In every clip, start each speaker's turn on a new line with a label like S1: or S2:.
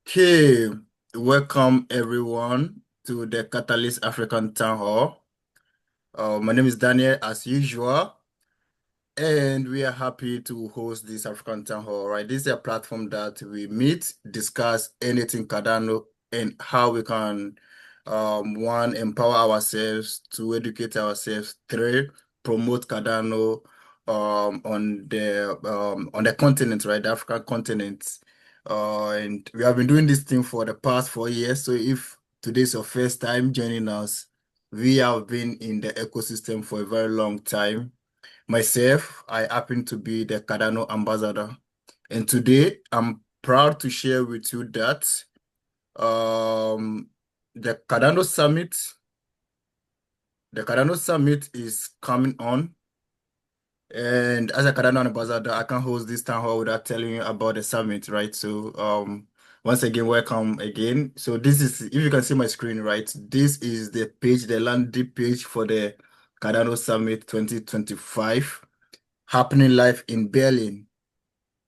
S1: Okay, welcome everyone to the Catalyst African Town Hall. My name is Daniel, as usual, and we are happy to host this African Town Hall. Right, this is a platform that we meet, discuss anything Cardano, and how we can, one, empower ourselves, to educate ourselves, three, promote Cardano, on the continent, right, the African continent. And we have been doing this thing for the past 4 years. So if today's your first time joining us, we have been in the ecosystem for a very long time. Myself, I happen to be the Cardano ambassador. And today I'm proud to share with you that um, the Cardano Summit, the Cardano Summit is coming on. And as a Cardano ambassador, I can't host this town hall without telling you about the summit, right? So once again, welcome again. So this is, if you can see my screen, right? This is the page, the landing page for the Cardano Summit 2025 happening live in Berlin.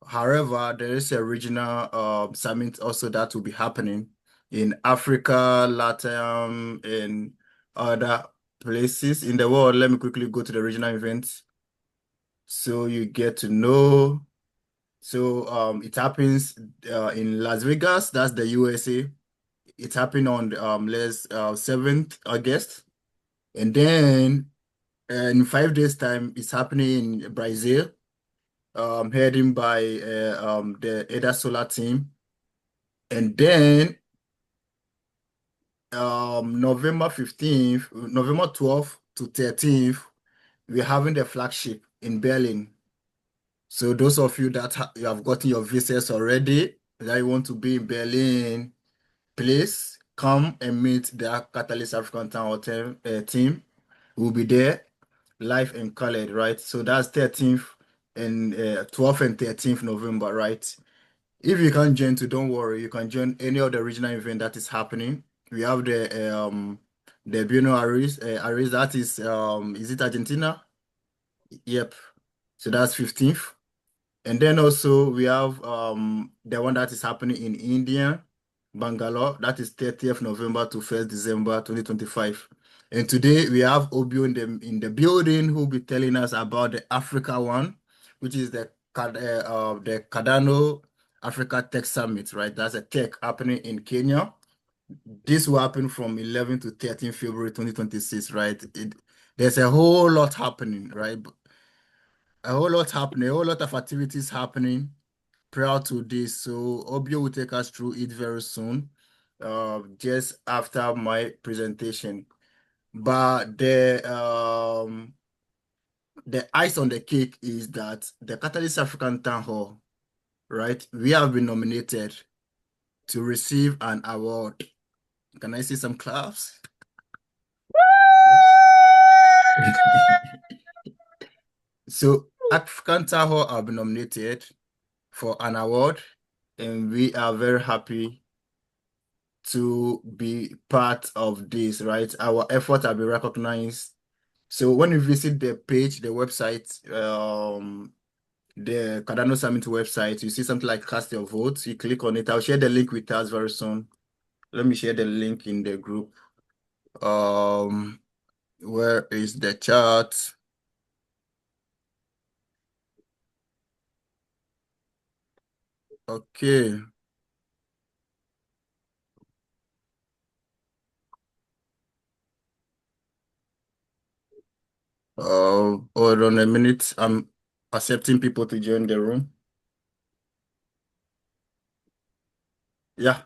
S1: However, there is a regional summit also that will be happening in Africa, Latin, and other places in the world. Let me quickly go to the regional events so you get to know. So it happens in Las Vegas, that's the USA. It's happening on 7th August. And then in 5 days' time, it's happening in Brazil, heading by the Ada Solar team. And then November 15th, November 12th to 13th, we're having the flagship in Berlin. So those of you that you have gotten your visas already, that you want to be in Berlin, please come and meet the Catalyst African Town Hotel team. We'll be there live and colored, right? So that's 13th and 12th and 13th November, right? If you can't join to, don't worry. You can join any of the regional event that is happening. We have the Buenos Aires, that is it Argentina? Yep. So that's 15th. And then also we have the one that is happening in India, Bangalore. That is 30th November to 1st December 2025. And today we have Obio in the building who will be telling us about the Africa one, which is the Cardano Africa Tech Summit, right? That's a tech happening in Kenya. This will happen from 11 to 13 February 2026, right? There's a whole lot happening, right? A whole lot happening, a whole lot of activities happening prior to this. So Obio will take us through it very soon, just after my presentation. But the ice on the cake is that the Catalyst African Town Hall, right? We have been nominated to receive an award. Can I see some claps? So African Town Hall have been nominated for an award, and we are very happy to be part of this, right? Our efforts have been recognized. So when you visit the page, the website, the Cardano Summit website, you see something like cast your vote. You click on it. I'll share the link with us very soon. Let me share the link in the group. Where is the chat? Okay. Hold on a minute. I'm accepting people to join the room. Yeah.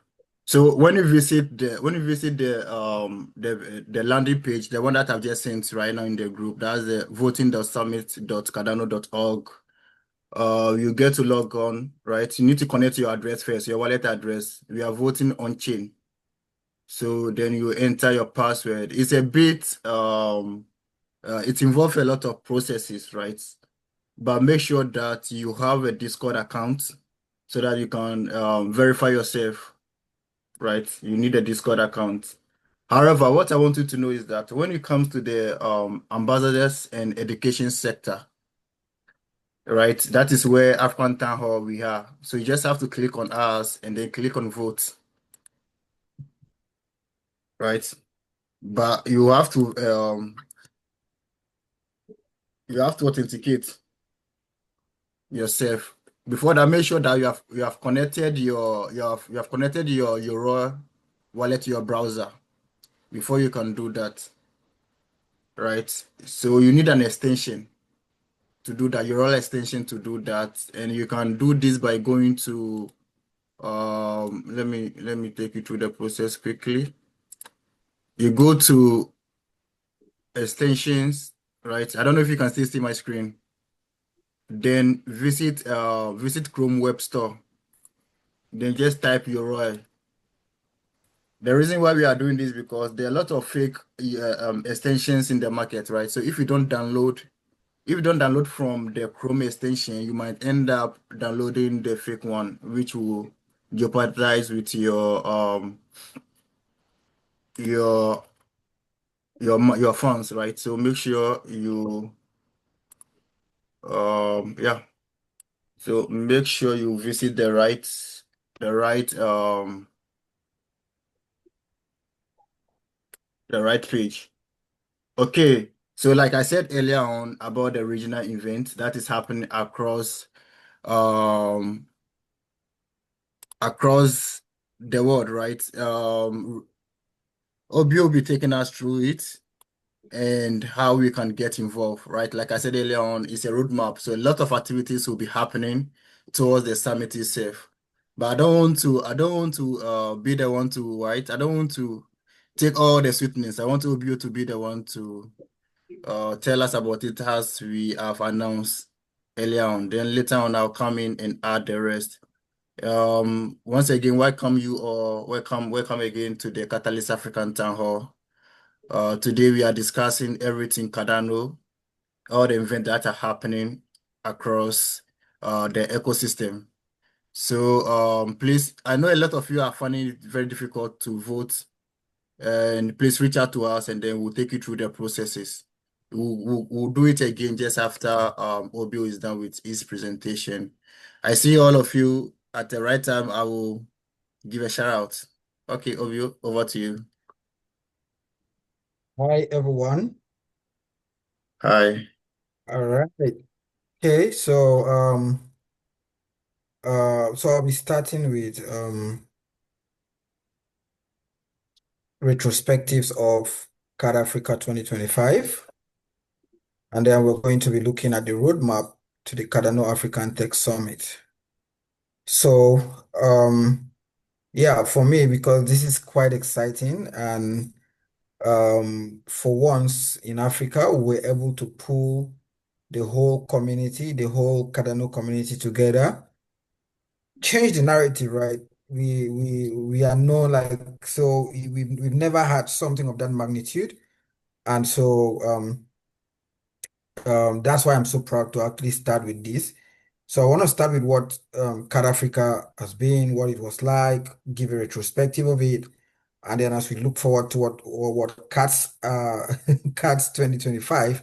S1: So when you visit the landing page, the one that I've just sent right now in the group, that's the voting.summit.cardano.org. You get to log on, right? You need to connect your address first, your wallet address. We are voting on chain. So then you enter your password. It's a bit it involves a lot of processes, right? But make sure that you have a Discord account so that you can verify yourself, right? You need a Discord account. However, what I want you to know is that when it comes to the ambassadors and education sector, right, that is where African Town Hall we are. So you just have to click on us and then click on vote. right? But you have to authenticate yourself. Before that, make sure that you have connected you have connected your raw wallet to your browser before you can do that, right? So you need an extension to do that, your raw extension to do that, and you can do this by going to let me take you through the process quickly. You go to extensions, right? I don't know if you can still see my screen. Then visit Chrome Web Store. Then just type your raw. The reason why we are doing this because there are a lot of fake extensions in the market, right? So if you don't download from the Chrome extension, you might end up downloading the fake one, which will jeopardize with your your funds, right? So make sure you yeah. So make sure you visit the right the right page. Okay, so like I said earlier on about the regional event that is happening um across the world, right? Obi will be taking us through it and how we can get involved, right? Like I said earlier on, it's a roadmap, so a lot of activities will be happening towards the summit itself. But I don't want to be the one to, right? I don't want to take all the sweetness. I want to be able to be the one to tell us about it as we have announced earlier on. Then later on, I'll come in and add the rest. Once again, welcome again to the Catalyst African Town Hall. Today we are discussing everything Cardano, all the events that are happening across the ecosystem. So please, I know a lot of you are finding it very difficult to vote, and please reach out to us, and then we'll take you through the processes. We'll do it again just after Obio is done with his presentation. I see all of you at the right time. I will give a shout out. Okay, Obio, over to you.
S2: Hi everyone.
S1: Hi.
S2: All right. Okay, so I'll be starting with retrospectives of CardAfrica 2025, and then we're going to be looking at the roadmap to the Cardano African Tech Summit. So yeah, for me, because this is quite exciting, and for once in Africa, we're able to pull the whole community, the whole Cardano community together, change the narrative, right? We are no like so we've never had something of that magnitude, and so that's why I'm so proud to actually start with this. So I want to start with what Card Africa has been, what it was like, give a retrospective of it, and then as we look forward to what Cards Cards 2025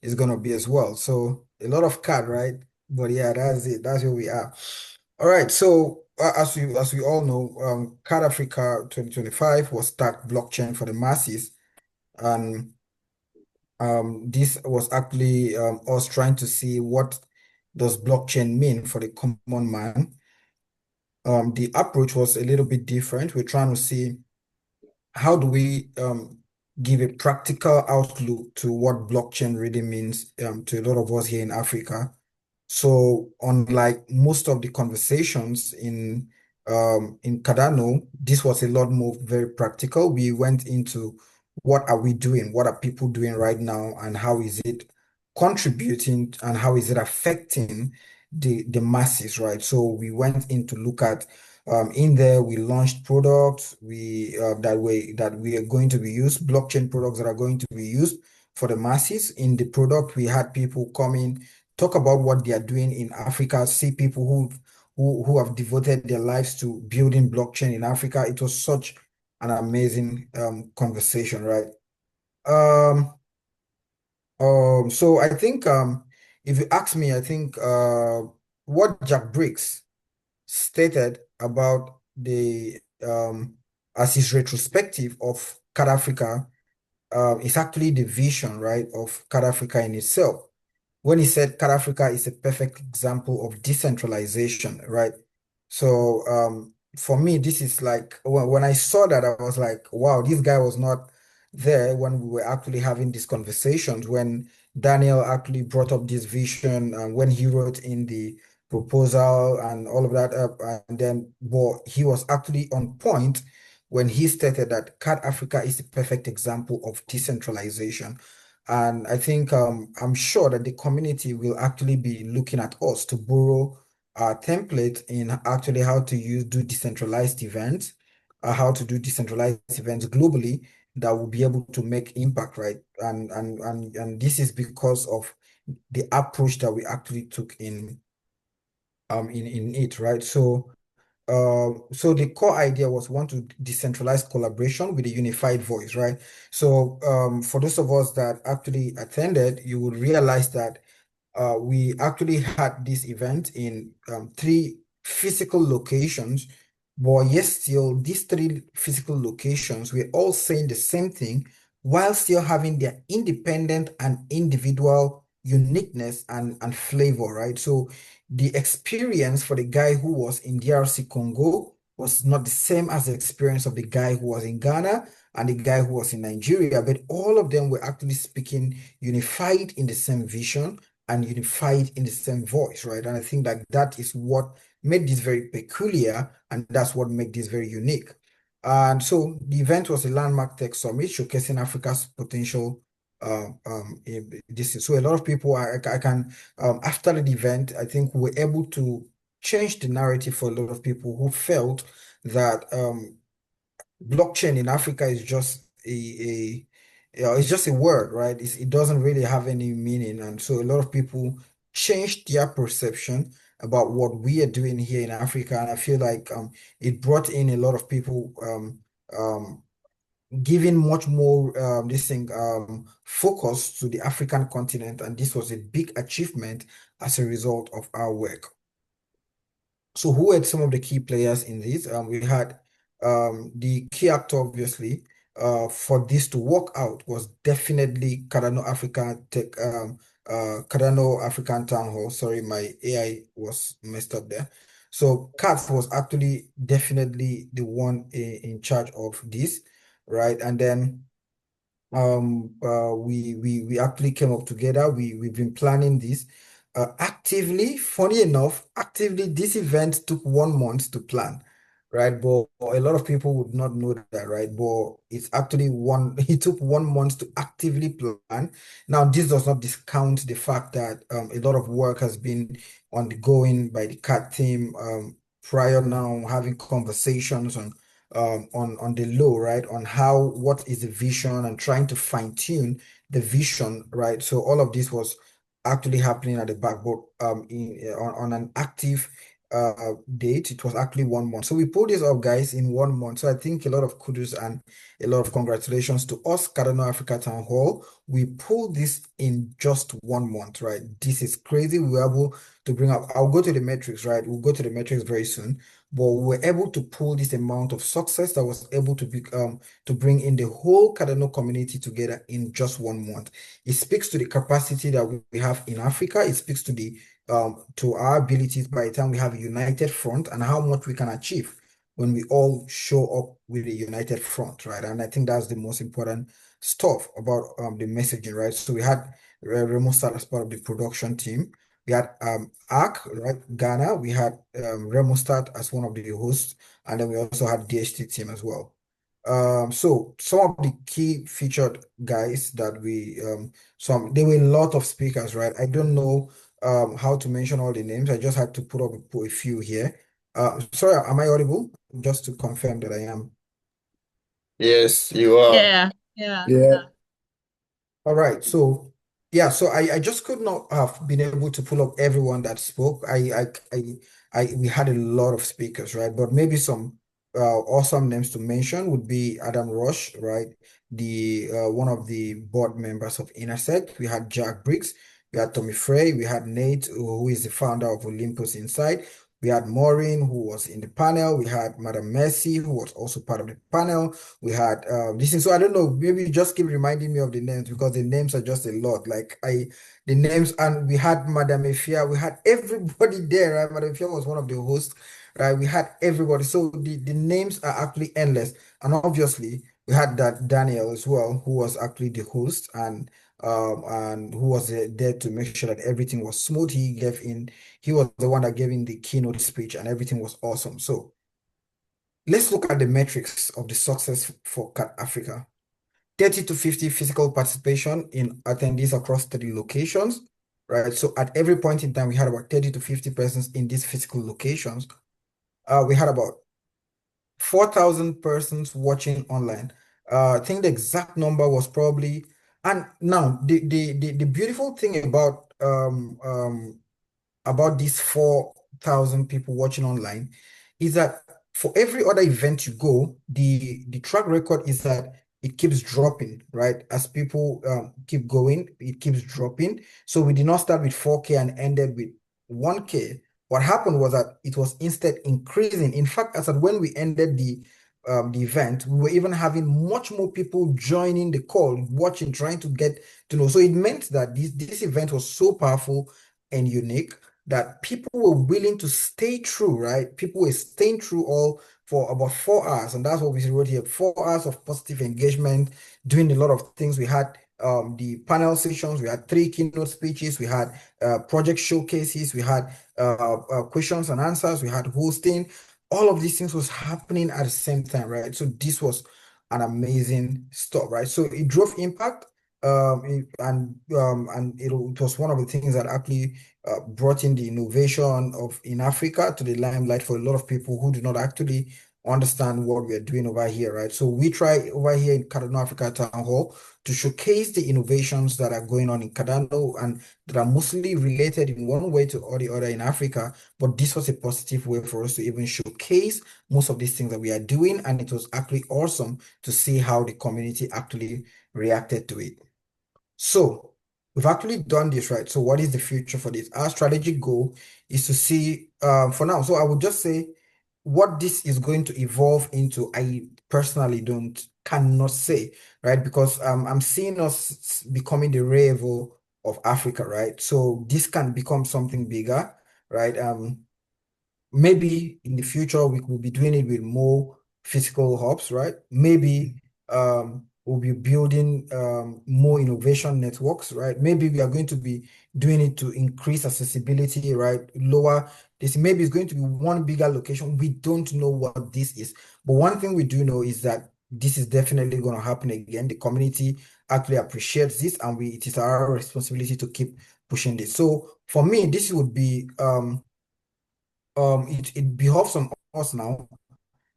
S2: is gonna be as well. So a lot of card, right? But yeah, that's it. That's where we are. All right. So as we all know, Card Africa 2025 was start blockchain for the masses, and this was actually us trying to see what does blockchain mean for the common man. The approach was a little bit different. We're trying to see how do we give a practical outlook to what blockchain really means to a lot of us here in Africa. So unlike most of the conversations in Cardano, this was a lot more very practical. We went into what are we doing, what are people doing right now, and how is it contributing and how is it affecting the masses, right? So we went in to look at in there we launched products that we are going to be used, blockchain products that are going to be used for the masses. In the product, we had people come in talk about what they are doing in Africa, see people who have devoted their lives to building blockchain in Africa. It was such an amazing conversation, right? Um, so I think if you ask me, I think what Jack Briggs stated about the as his retrospective of Africa is actually the vision, right, of Card Africa in itself. When he said CardAfrica is a perfect example of decentralization, right? So for me, this is like when I saw that, I was like, wow, this guy was not there when we were actually having these conversations, when Daniel actually brought up this vision and when he wrote in the proposal and all of that up, and then well, he was actually on point when he stated that Card Africa is the perfect example of decentralization. And I think I'm sure that the community will actually be looking at us to borrow our template in actually how to do decentralized events, how to do decentralized events globally that will be able to make impact, right? And this is because of the approach that we actually took in it, right? So the core idea was want to decentralize collaboration with a unified voice, right? So for those of us that actually attended, you would realize that we actually had this event in three physical locations, but yes, still these three physical locations were all saying the same thing while still having their independent and individual uniqueness and flavor, right? So the experience for the guy who was in DRC Congo was not the same as the experience of the guy who was in Ghana and the guy who was in Nigeria, but all of them were actually speaking unified in the same vision and unified in the same voice, right? And I think that that is what made this very peculiar, and that's what made this very unique. And so the event was a landmark tech summit showcasing Africa's potential. This is so a lot of people I can after the event, I think we were able to change the narrative for a lot of people who felt that blockchain in Africa is just it's just a word, right? It doesn't really have any meaning, and so a lot of people changed their perception about what we are doing here in Africa, and I feel like it brought in a lot of people giving much more this thing focus to the African continent, and this was a big achievement as a result of our work. So who were some of the key players in this? We had the key actor, obviously, for this to work out was definitely Cardano African Tech, Cardano African Town Hall. Sorry, my AI was messed up there. So Katz was actually definitely the one in charge of this, right? And then we actually came up together. We've been planning this actively. Funny enough, actively this event took 1 month to plan, right? But a lot of people would not know that, right? But it's actually one. It took 1 month to actively plan. Now this does not discount the fact that a lot of work has been ongoing by the CAT team prior now, having conversations on the low, right? On how what is the vision and trying to fine tune the vision, right? So all of this was actually happening at the back, but on an active date, it was actually 1 month. So we pulled this up, guys, in 1 month. So I think a lot of kudos and a lot of congratulations to us, Cardano Africa Town Hall. We pulled this in just 1 month, right? This is crazy. We were able to bring up. I'll go to the metrics, right? We'll go to the metrics very soon, but we were able to pull this amount of success that was able to be to bring in the whole Cardano community together in just 1 month. It speaks to the capacity that we have in Africa. It speaks to our abilities by the time we have a united front and how much we can achieve when we all show up with a united front, right? And I think that's the most important stuff about the messaging, right? So we had Remo start as part of the production team. We had ARC, right? Ghana. We had Remo start as one of the hosts, and then we also had DHT team as well. So some of the key featured guys that we there were a lot of speakers, right? I don't know how to mention all the names. I just had to put a few here. Sorry, am I audible? Just to confirm that I am.
S1: Yes, you are.
S3: Yeah, yeah.
S1: Yeah.
S2: All right, so yeah, so I just could not have been able to pull up everyone that spoke. We had a lot of speakers, right? But maybe some awesome names to mention would be Adam Rush, right? The one of the board members of Intersect. We had Jack Briggs, we had Tommy Frey, we had Nate, who is the founder of Olympus Insight. We had Maureen, who was in the panel. We had Madam Mercy, who was also part of the panel. We had this is so I don't know, maybe you just keep reminding me of the names because the names are just a lot. The names, and we had Madam Efia, we had everybody there, right? Madam Efia was one of the hosts, right? We had everybody. So the names are actually endless. And obviously we had that Daniel as well, who was actually the host and who was there to make sure that everything was smooth. He was the one that gave in the keynote speech and everything was awesome. So let's look at the metrics of the success for CAT Africa. 30 to 50 physical participation in attendees across 30 locations, right? So at every point in time, we had about 30 to 50 persons in these physical locations. We had about 4,000 persons watching online. I think the exact number was probably, and now the beautiful thing about these 4,000 people watching online is that for every other event you go, the track record is that it keeps dropping, right? As people keep going, it keeps dropping. So we did not start with 4K and ended with 1K. What happened was that it was instead increasing. In fact, as at when we ended the event, we were even having much more people joining the call, watching, trying to get to know. So it meant that this event was so powerful and unique that people were willing to stay true, right? People were staying true all for about 4 hours. And that's what we wrote here, 4 hours of positive engagement, doing a lot of things. We had the panel sessions, we had three keynote speeches, we had project showcases, we had questions and answers, we had hosting. All of these things was happening at the same time, right? So this was an amazing stuff, right? So it drove impact, and it was one of the things that actually brought in the innovation of in Africa to the limelight for a lot of people who do not actually understand what we're doing over here, right? So we try over here in Cardano Africa Town Hall to showcase the innovations that are going on in Cardano and that are mostly related in one way to or the other in Africa. But this was a positive way for us to even showcase most of these things that we are doing, and it was actually awesome to see how the community actually reacted to it. So we've actually done this, right? So what is the future for this? Our strategic goal is to see for now. So I would just say what this is going to evolve into, I personally don't cannot say, right? Because I'm seeing us becoming the Revo of Africa, right? So this can become something bigger, right? Maybe in the future we could be doing it with more physical hubs, right? Maybe we'll be building more innovation networks, right? Maybe we are going to be doing it to increase accessibility, right? Lower this, maybe it's going to be one bigger location. We don't know what this is, but one thing we do know is that this is definitely going to happen again. The community actually appreciates this, and it is our responsibility to keep pushing this. So for me, this would be it behoves on us now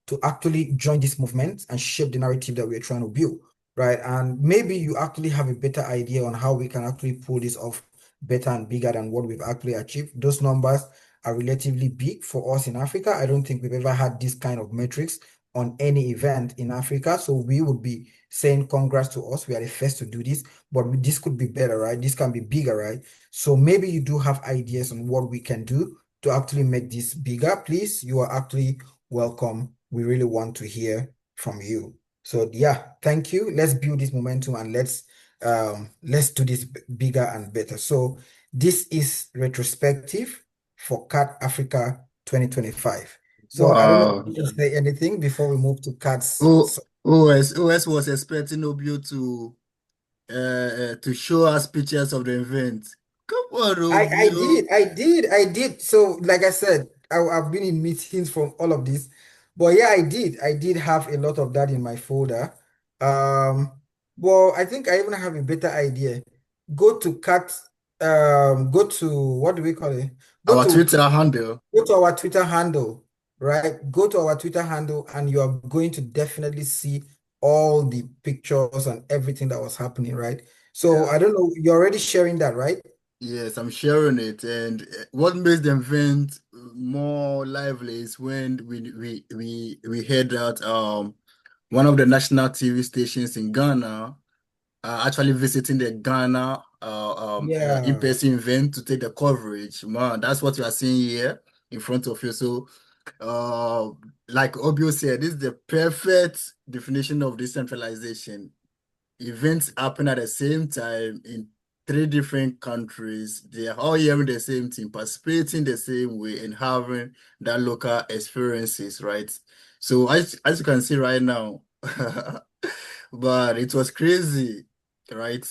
S2: to actually join this movement and shape the narrative that we're trying to build, right? And maybe you actually have a better idea on how we can actually pull this off better and bigger than what we've actually achieved. Those numbers are relatively big for us in Africa. I don't think we've ever had this kind of metrics on any event in Africa. So we would be saying congrats to us. We are the first to do this, but this could be better, right? This can be bigger, right? So maybe you do have ideas on what we can do to actually make this bigger. Please, you are actually welcome. We really want to hear from you. So yeah, thank you. Let's build this momentum and let's do this bigger and better. So this is retrospective for CAD Africa 2025. So I don't know if
S1: Wow.
S2: you can say anything before we move to CAD's.
S1: O OS was expecting Obio to show us pictures of the event. Come on, Obio.
S2: I did. So, like I said, I've been in meetings from all of this, but yeah, I did have a lot of that in my folder. Um, well, I think I even have a better idea. Go to cat, go to what do we call it? Go
S1: Our
S2: to
S1: Twitter handle.
S2: go to our Twitter handle, right? Go to our Twitter handle, and you are going to definitely see all the pictures and everything that was happening, right? So
S1: Yeah.
S2: I don't know, you're already sharing that, right?
S1: Yes, I'm sharing it. And what makes the event more lively is when we heard that one of the national TV stations in Ghana actually visiting the Ghana
S2: Yeah.
S1: in-person event to take the coverage. Man, that's what you are seeing here. in front of you. So, uh, like Obio said, this is the perfect definition of decentralization. Events happen at the same time in three different countries. They are all hearing the same thing, participating the same way, and having that local experiences, right? So as you can see right now, but it was crazy, right?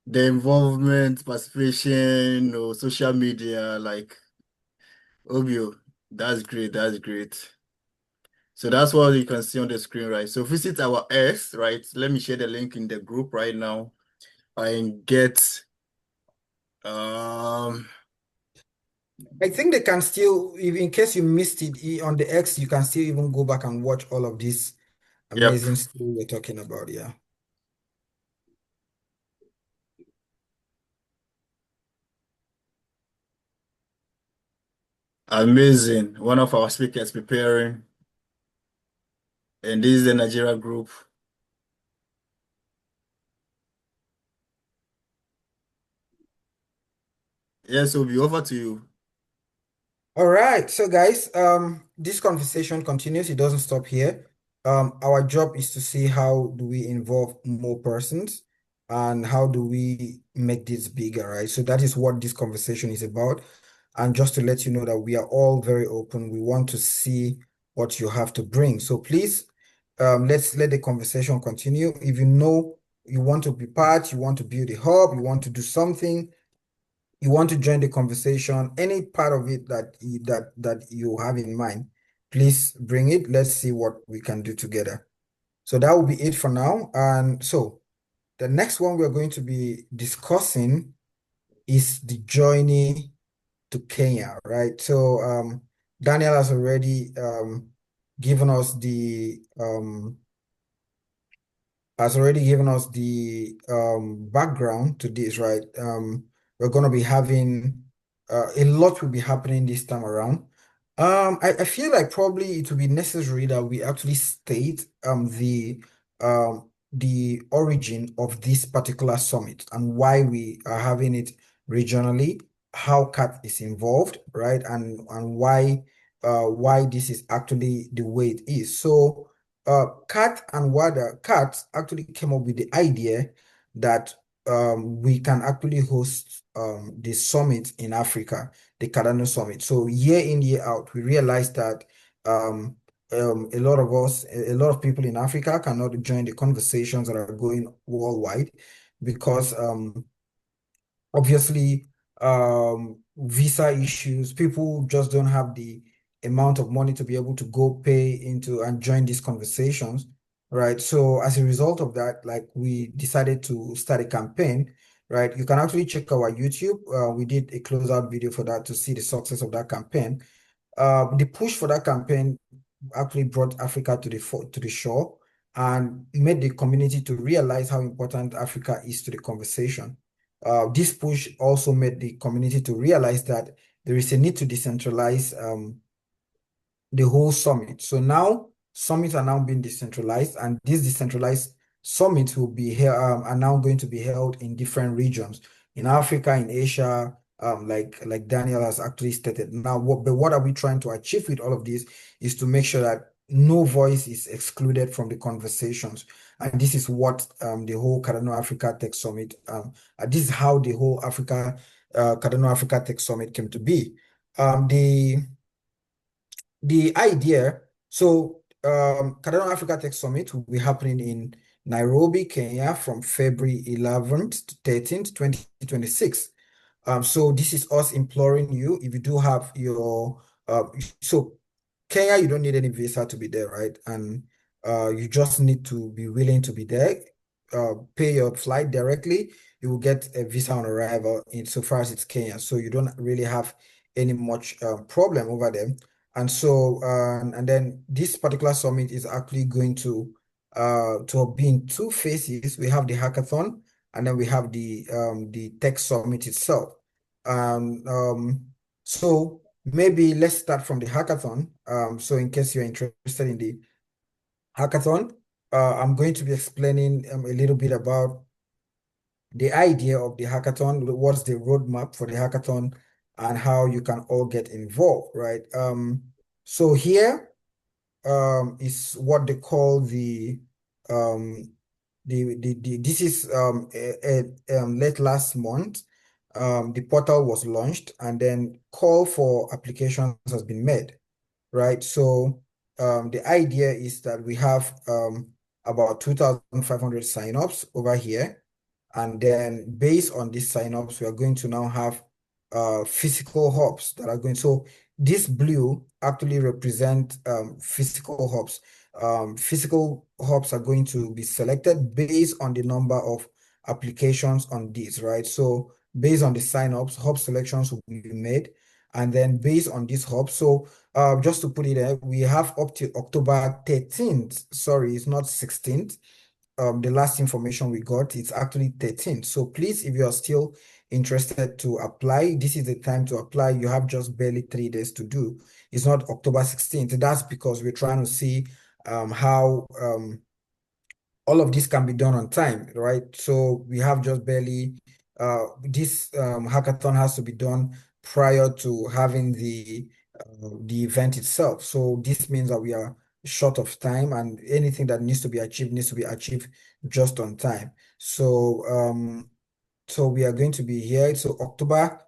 S1: The involvement, participation, or social media, like Obio, that's great, that's great. So that's what you can see on the screen, right? So visit our X, right? Let me share the link in the group right now and get um
S2: I think they can still, if in case you missed it on the X, you can still even go back and watch all of this
S1: yep,
S2: amazing stuff we're talking about. Yeah.
S1: amazing. One of our speakers preparing, and this is the Nigeria group. Yes, will be over to you.
S2: All right, so guys, this conversation continues. It doesn't stop here. Our job is to see how do we involve more persons and how do we make this bigger, right? So that is what this conversation is about. And just to let you know that we are all very open. We want to see what you have to bring. So please, let's let the conversation continue. If you know you want to be part, you want to build a hub, you want to do something, you want to join the conversation, any part of it that you have in mind, please bring it. Let's see what we can do together. So that will be it for now. And so the next one we're going to be discussing is the journey to Kenya, right? So Daniel has already given us the background to this, right? We're going to be having a lot will be happening this time around. I feel like probably it will be necessary that we actually state the origin of this particular summit and why we are having it regionally, how CAT is involved, right? And why this is actually the way it is. So Kat actually came up with the idea that we can actually host the summit in Africa, the Cardano summit. So year in, year out, we realized that um, a lot of us, a lot of people in Africa cannot join the conversations that are going worldwide because obviously, visa issues, people just don't have the amount of money to be able to go pay into and join these conversations, right? So as a result of that, like we decided to start a campaign, right? You can actually check our YouTube. We did a closeout video for that to see the success of that campaign. The push for that campaign actually brought Africa to the shore and made the community to realize how important Africa is to the conversation. This push also made the community to realize that there is a need to decentralize the whole summit. So now summits are now being decentralized, and these decentralized summits will be here are now going to be held in different regions in Africa, in Asia, like Daniel has actually stated. Now, what are we trying to achieve with all of this is to make sure that no voice is excluded from the conversations. And this is what the whole Cardano Africa Tech Summit, this is how the whole Cardano Africa Tech Summit came to be. The idea, so Cardano Africa Tech Summit will be happening in Nairobi, Kenya from February 11th to 13th, 2026. So this is us imploring you, if you do have your, so Kenya, you don't need any visa to be there, right? And you just need to be willing to be there, pay your flight directly. You will get a visa on arrival insofar as it's Kenya. So you don't really have any much problem over there. And so, and then this particular summit is actually going to be in two phases. We have the hackathon, and then we have the tech summit itself. And so maybe let's start from the hackathon. So in case you're interested in the hackathon, I'm going to be explaining a little bit about the idea of the hackathon, what's the roadmap for the hackathon, and how you can all get involved, right? So here is what they call um this is late last month. The portal was launched, and then call for applications has been made, right? So the idea is that we have about 2,500 signups over here. And then based on these signups, we are going to now have physical hubs that are going. So this blue actually represent physical hubs. Physical hubs are going to be selected based on the number of applications on this, right? So based on the signups, hub selections will be made. And then based on this hub, so just to put it there, we have up to October 13th. Sorry, it's not 16th. The last information we got, it's actually 13th. So please, if you are still interested to apply, this is the time to apply. You have just barely 3 days to do. It's not October 16th. That's because we're trying to see how all of this can be done on time, right? So we have just barely, this hackathon has to be done prior to having the event itself. So this means that we are short of time, and anything that needs to be achieved just on time. So we are going to be here. So October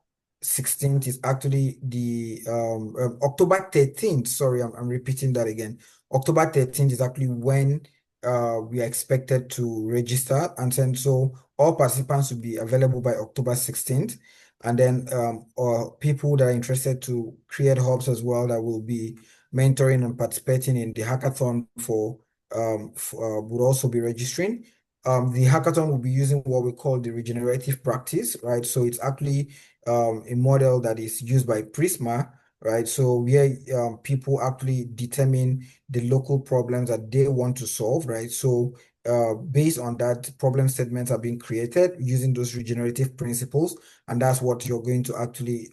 S2: 16th is actually the October 13th. Sorry, I'm repeating that again. October 13th is actually when we are expected to register. And then so all participants will be available by October 16th. And then people that are interested to create hubs as well that will be mentoring and participating in the hackathon would also be registering. The hackathon will be using what we call the regenerative practice, right? So it's actually a model that is used by Prisma, right? So where people actually determine the local problems that they want to solve, right? So based on that, problem statements are being created using those regenerative principles, and that's what you're going to actually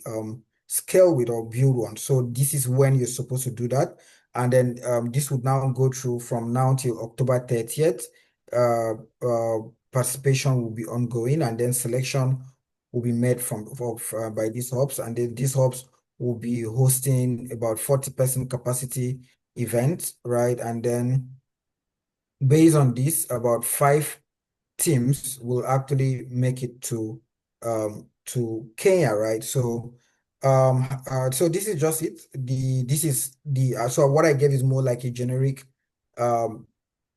S2: scale with or build on. So this is when you're supposed to do that. And then this would now go through from now till October 30th. uh, uh, Participation will be ongoing, and then selection will be made by these hubs, and then these hubs will be hosting about 40% capacity events, right? And then based on this, about 5 teams will actually make it to Kenya, right? So this is just it. So what I gave is more like a generic um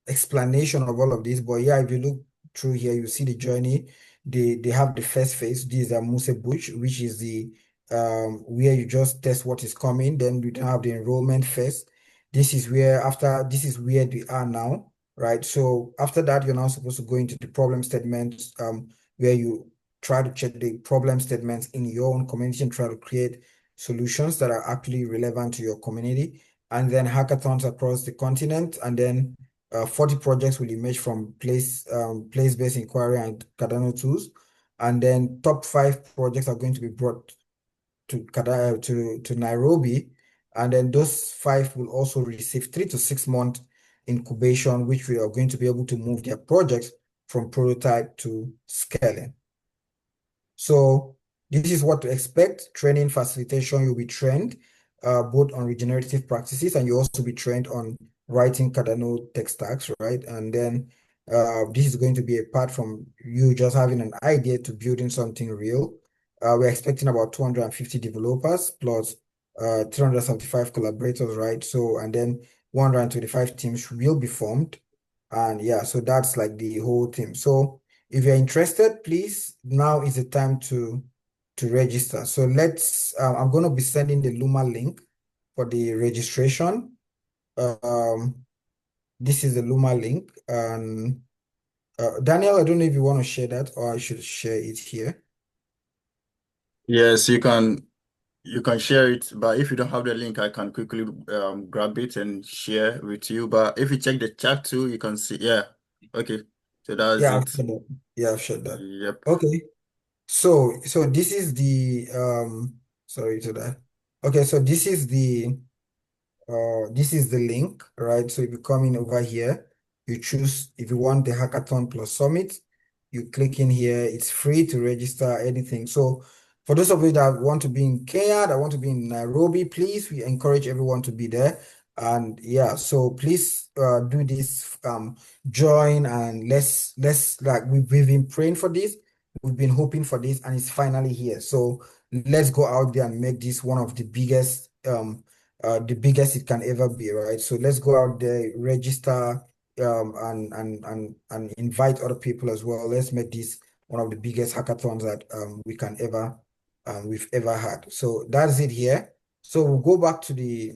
S2: explanation of all of this. But yeah, if you look through here, you see the journey. They have the first phase. This is a Muse Bush, which is the where you just test what is coming. Then you have the enrollment phase. This is where we are now, right? So after that, you're now supposed to go into the problem statements, where you try to check the problem statements in your own community and try to create solutions that are actually relevant to your community. And then hackathons across the continent, and then 40 projects will emerge from place-based inquiry and Cardano tools. And then top 5 projects are going to be brought to Nairobi. And then those 5 will also receive 3 to 6 month incubation, which we are going to be able to move their projects from prototype to scaling. So this is what to expect. Training facilitation, you'll be trained both on regenerative practices, and you also be trained on writing Cardano tech stacks, right? And then this is going to be apart from you just having an idea to building something real. We're expecting about 250 developers plus 375 collaborators, right? So, and then 125 teams will be formed. And yeah, so that's like the whole thing. So if you're interested, please, now is the time to register. So I'm going to be sending the Luma link for the registration. Um, this is the Luma link. And Daniel, I don't know if you want to share that, or I should share it here.
S1: Yes, you can share it, but if you don't have the link, I can quickly grab it and share with you. But if you check the chat too, you can see. Yeah, okay. So that's
S2: Yeah, I've
S1: it.
S2: shared that. Yeah, I've shared that.
S1: Yep.
S2: Okay. So this is the sorry to that. Okay, so this is the link, right? So if you come in over here, you choose if you want the hackathon plus summit, you click in here. It's free to register anything. So For those of you that want to be in Kenya, that want to be in Nairobi, please, we encourage everyone to be there. And yeah, so please do this, join, and let's like we've been praying for this, we've been hoping for this, and it's finally here. So let's go out there and make this one of the biggest it can ever be, right? So let's go out there, register, and invite other people as well. Let's make this one of the biggest hackathons that we've ever had. So that's it here. So we'll go back to the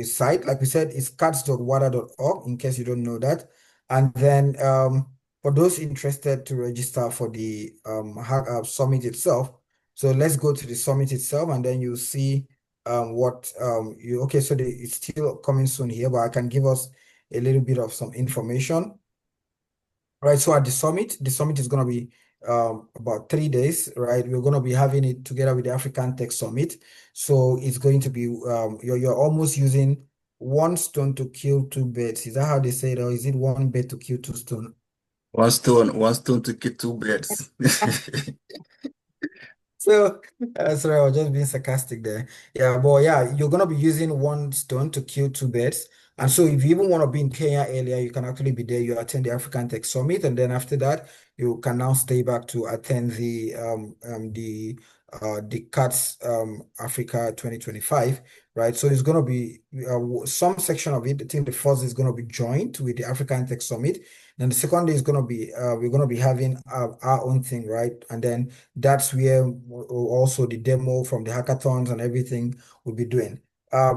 S2: site. Like we said, it's cards.wada.org in case you don't know that. And then for those interested to register for the summit itself, so let's go to the summit itself, and then you'll see what you okay. So it's still coming soon here, but I can give us a little bit of some information. Right, so at the summit is going to be about 3 days, right? We're going to be having it together with the African Tech Summit. So it's going to be you're almost using one stone to kill two birds. Is that how they say it, or is it one bird to kill two stone?
S1: One stone to kill two birds.
S2: So, sorry, I was just being sarcastic there. Yeah, but yeah, you're gonna be using one stone to kill two birds. And so, if you even want to be in Kenya earlier, you can actually be there. You attend the African Tech Summit, and then after that, you can now stay back to attend the CATS Africa 2025, right? So it's gonna be some section of it. I think the first is gonna be joined with the African Tech Summit. Then the second day is gonna be we're gonna be having our own thing, right? And then that's where also the demo from the hackathons and everything will be doing.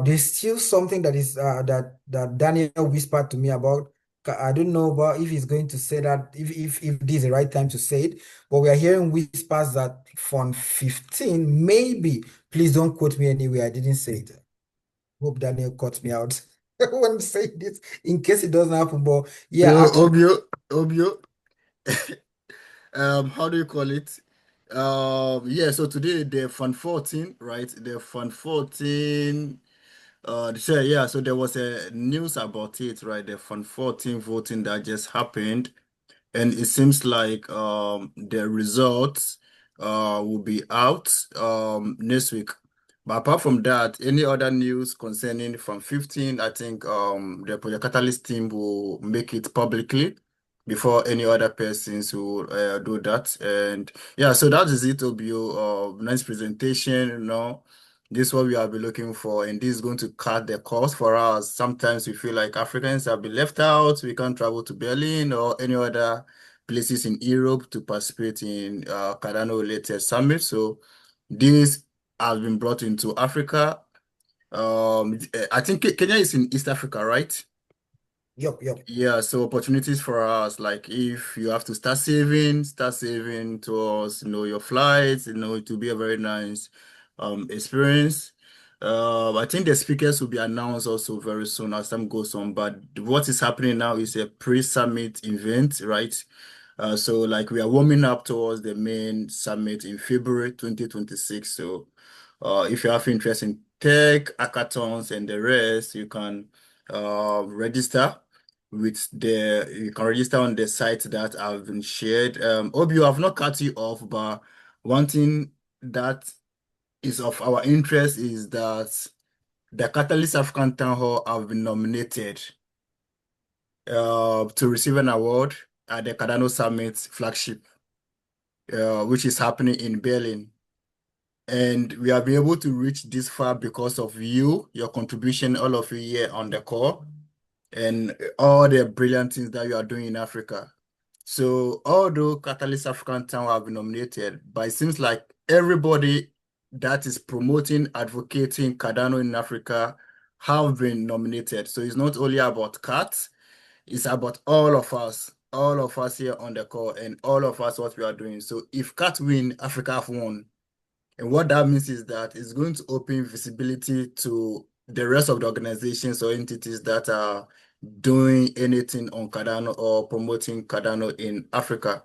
S2: There's still something that is that Daniel whispered to me about. I don't know about if he's going to say that if this is the right time to say it, but we are hearing whispers that Fund 15 maybe. Please don't quote me anywhere. I didn't say it. Hope Daniel cuts me out when saying this in case it doesn't happen. But yeah,
S1: So,
S2: actually,
S1: Obio, how do you call it? Yeah, so today the Fund 14, right? The Fund 14, so there was a news about it, right? The Fund 14 voting that just happened. And it seems like the results will be out next week. But apart from that, any other news concerning from 15, I think the Project Catalyst team will make it publicly before any other persons will do that. And yeah, so that is it, Obio. Nice presentation, This is what we have been looking for, and this is going to cut the cost for us. Sometimes we feel like Africans have been left out. We can't travel to Berlin or any other places in Europe to participate in Cardano related summit. So this has been brought into Africa. I think Kenya is in East Africa, right?
S2: yep.
S1: Yeah, so opportunities for us, like if you have to start saving towards, your flights, it will be a very nice experience. I think the speakers will be announced also very soon as time goes on, but what is happening now is a pre-summit event, right? So like we are warming up towards the main summit in February 2026. So if you have interest in tech, hackathons, and the rest, you can register you can register on the site that have been shared. Obi, I've not cut you off, but one thing that is of our interest is that the Catalyst African Town Hall have been nominated to receive an award at the Cardano Summit flagship, which is happening in Berlin. And we have been able to reach this far because of you, your contribution, all of you here on the call, and all the brilliant things that you are doing in Africa. So although Catalyst African Town have been nominated, but it seems like everybody that is promoting, advocating Cardano in Africa have been nominated. So it's not only about CAT, it's about all of us here on the call and all of us what we are doing. So if CAT win, Africa have won. And what that means is that it's going to open visibility to the rest of the organizations or entities that are doing anything on Cardano or promoting Cardano in Africa.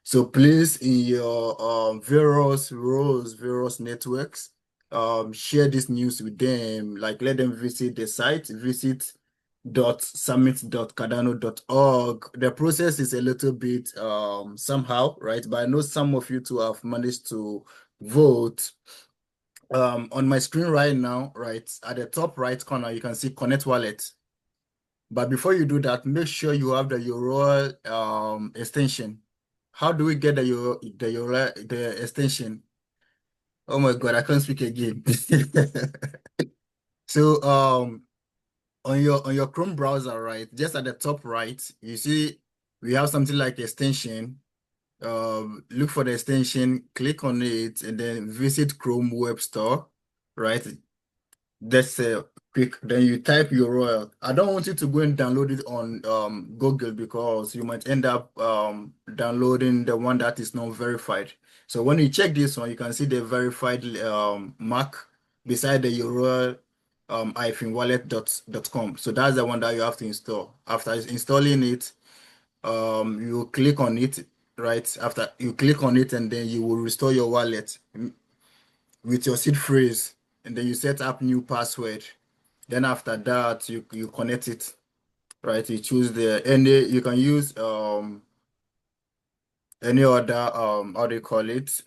S1: So please, in your various roles, various networks, share this news with them. Like let them visit the site, visit summit.cardano.org. The process is a little bit somehow, right? But I know some of you too have managed to vote. On my screen right now, right at the top right corner, you can see connect wallet. But before you do that, make sure you have the URL extension. How do we get the extension? Oh my God, I can't speak again. So on your Chrome browser, right, just at the top right, you see we have something like extension. Look for the extension, click on it, and then visit Chrome Web Store, right? That's quick. Then you type your URL. I don't want you to go and download it on Google because you might end up downloading the one that is not verified. So when you check this one, you can see the verified mark beside the URL wallet.com. So that's the one that you have to install. After installing it, you click on it, right? After you click on it, and then you will restore your wallet with your seed phrase, and then you set up new password. Then after that, you connect it, right? You choose you can use any other how do you call it,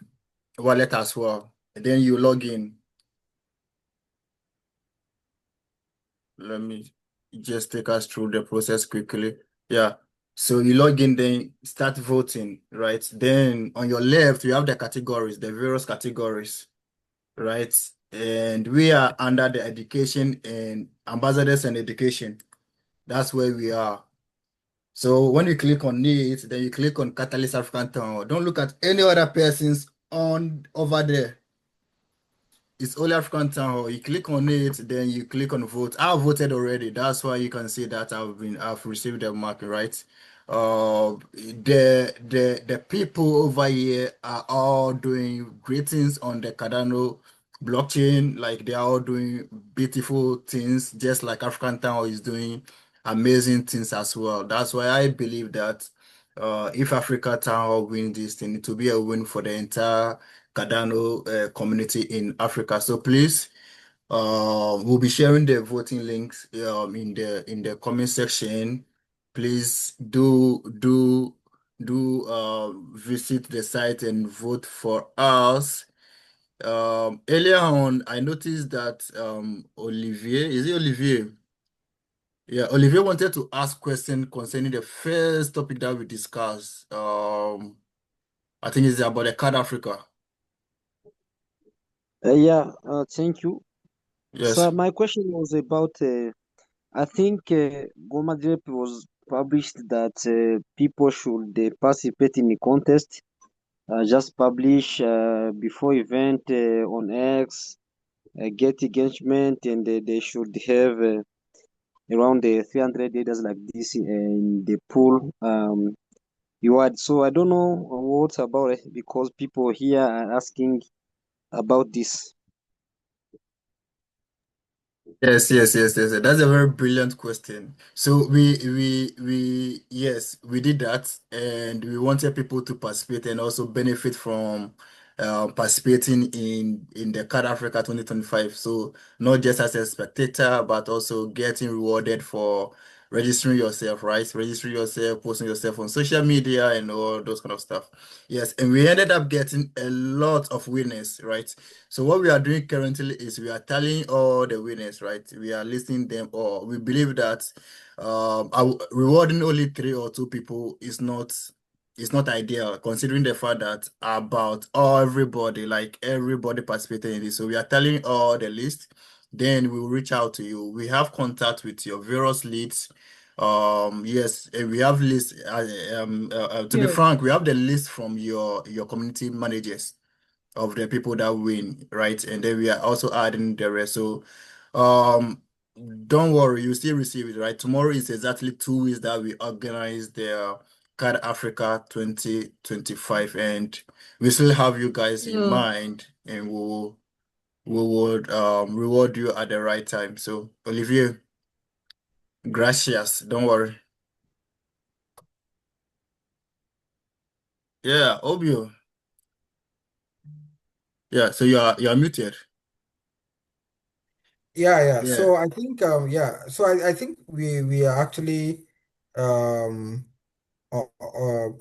S1: wallet as well. And then you log in. Let me just take us through the process quickly. Yeah. So you log in, then start voting, right? Then on your left, you have the categories, the various categories, right? And we are under the education and ambassadors and education. That's where we are. So when you click on it, then you click on Catalyst African Town Hall. Don't look at any other persons on over there. It's only African Town Hall. You click on it, then you click on vote. I've voted already. That's why you can see that I've received the mark, right? The people over here are all doing great things on the Cardano blockchain. Like they are all doing beautiful things, just like African Town Hall is doing amazing things as well. That's why I believe that if Africa Town Hall win this thing, it will be a win for the entire Cardano community in Africa. So please, we'll be sharing the voting links in the comment section. Please do visit the site and vote for us. Earlier on, I noticed that Olivier, is it Olivier? Yeah, Olivier wanted to ask question concerning the first topic that we discussed. I think it's about the card Africa.
S3: Thank you. So
S1: Yes.
S3: my question was about, I think Goma Drip was published that people should participate in the contest, just publish before event on X, get engagement, and they should have around 300 leaders like this in the pool. You had, so I don't know what about it because people here are asking about this.
S1: Yes. That's a very brilliant question. So yes, we did that, and we wanted people to participate and also benefit from participating in the Card Africa 2025. So not just as a spectator, but also getting rewarded for registering yourself, right? Registering yourself, posting yourself on social media, and all those kind of stuff. Yes, and we ended up getting a lot of winners, right? So what we are doing currently is we are telling all the winners, right? We are listing them all. We believe that rewarding only three or two people is not ideal, considering the fact that about everybody, like everybody participated in this. So we are telling all the list. Then we will reach out to you. We have contact with your various leads. Yes, we have list. To be
S4: Yeah.
S1: frank, we have the list from your community managers of the people that win, right? And then we are also adding the rest. So um don't worry, you still receive it, right? Tomorrow is exactly 2 weeks that we organize the Card Africa 2025, and we still have you guys in
S4: Yeah.
S1: mind, and we will reward you at the right time. So Olivier, gracias, don't worry. Yeah, Obio. Yeah, so you are muted.
S2: Yeah.
S1: Yeah.
S2: So I think I think we are actually um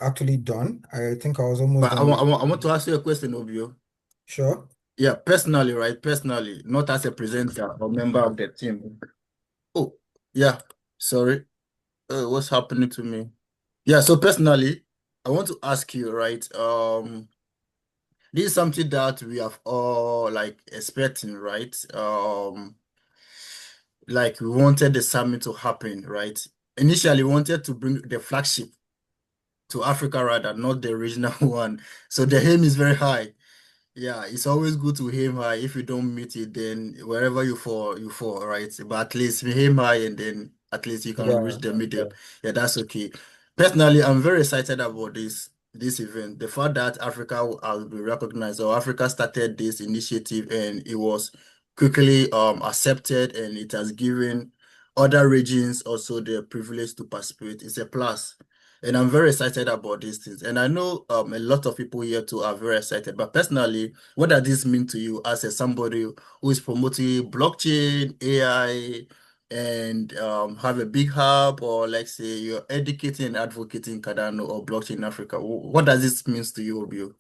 S2: actually done. I think I was almost
S1: But
S2: done with
S1: I want to ask you a question, Obio.
S2: Sure.
S1: Yeah, personally, right? Personally, not as a presenter or member of the team. Oh, yeah. Sorry. What's happening to me? Yeah, so personally, I want to ask you, right? This is something that we have all like expecting, right? Like we wanted the summit to happen, right? Initially, we wanted to bring the flagship to Africa rather, not the original one. So the aim is very high. Yeah, it's always good to aim high. If you don't meet it, then wherever you fall, right? But at least you aim high and then at least you can reach
S2: Yeah.
S1: the middle. Yeah, that's okay. Personally, I'm very excited about this event. The fact that Africa has been recognized or Africa started this initiative and it was quickly accepted and it has given other regions also the privilege to participate. It's a plus. And I'm very excited about these things. And I know a lot of people here too are very excited. But personally, what does this mean to you as a somebody who is promoting blockchain, AI, and have a big hub, or like say you're educating and advocating Cardano or blockchain in Africa? What does this mean to you, Obio?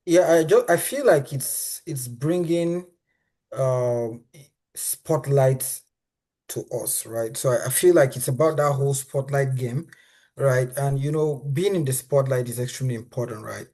S2: Yeah, I feel like it's bringing um spotlight to us, right? So I feel like it's about that whole spotlight game, right? And being in the spotlight is extremely important, right?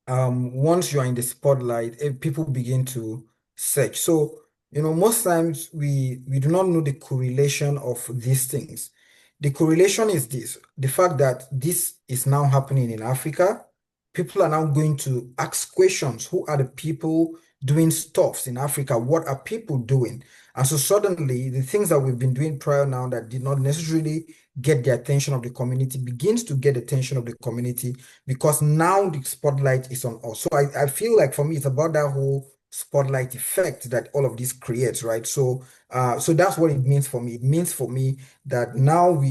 S2: Once you are in the spotlight, people begin to search. So, most times we do not know the correlation of these things. The correlation is this, the fact that this is now happening in Africa. People are now going to ask questions. Who are the people doing stuffs in Africa? What are people doing? And so suddenly the things that we've been doing prior now that did not necessarily get the attention of the community begins to get the attention of the community because now the spotlight is on us. So I feel like for me, it's about that whole spotlight effect that all of this creates, right? So that's what it means for me. It means for me that now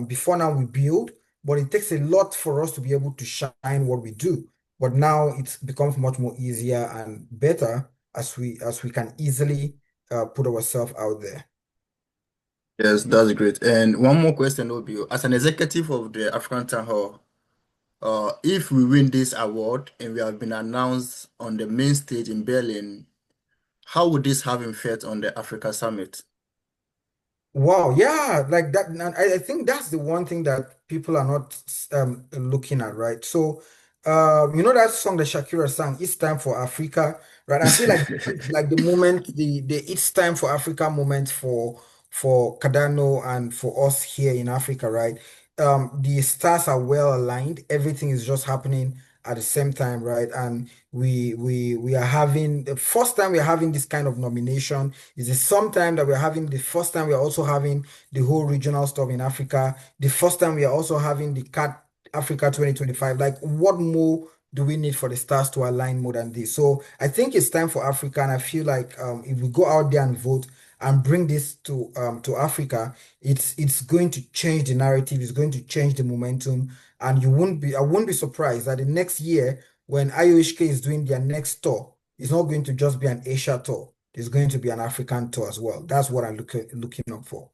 S2: before now we build, but it takes a lot for us to be able to shine what we do. But now it becomes much more easier and better as we can easily put ourselves out there.
S1: Yes, that's great. And one more question, Obio. As an executive of the African Town Hall, if we win this award and we have been announced on the main stage in Berlin, how would this have effect on the Africa Summit?
S2: Wow, yeah, like that. And I think that's the one thing that people are not looking at, right? So, that song that Shakira sang, "It's Time for Africa," right? I feel like it's like the moment, the "It's Time for Africa" moment for Cardano and for us here in Africa, right? The stars are well aligned. Everything is just happening at the same time, right? And we are having the first time we're having this kind of nomination is the sometime that we're having the first time we're also having the whole regional stuff in Africa. The first time we are also having the CAT Africa 2025. Like, what more do we need for the stars to align more than this? So I think it's time for Africa, and I feel like if we go out there and vote and bring this to Africa, it's going to change the narrative. It's going to change the momentum, and I won't be surprised that the next year when IOHK is doing their next tour, it's not going to just be an Asia tour. There's going to be an African tour as well. That's what I'm looking up for.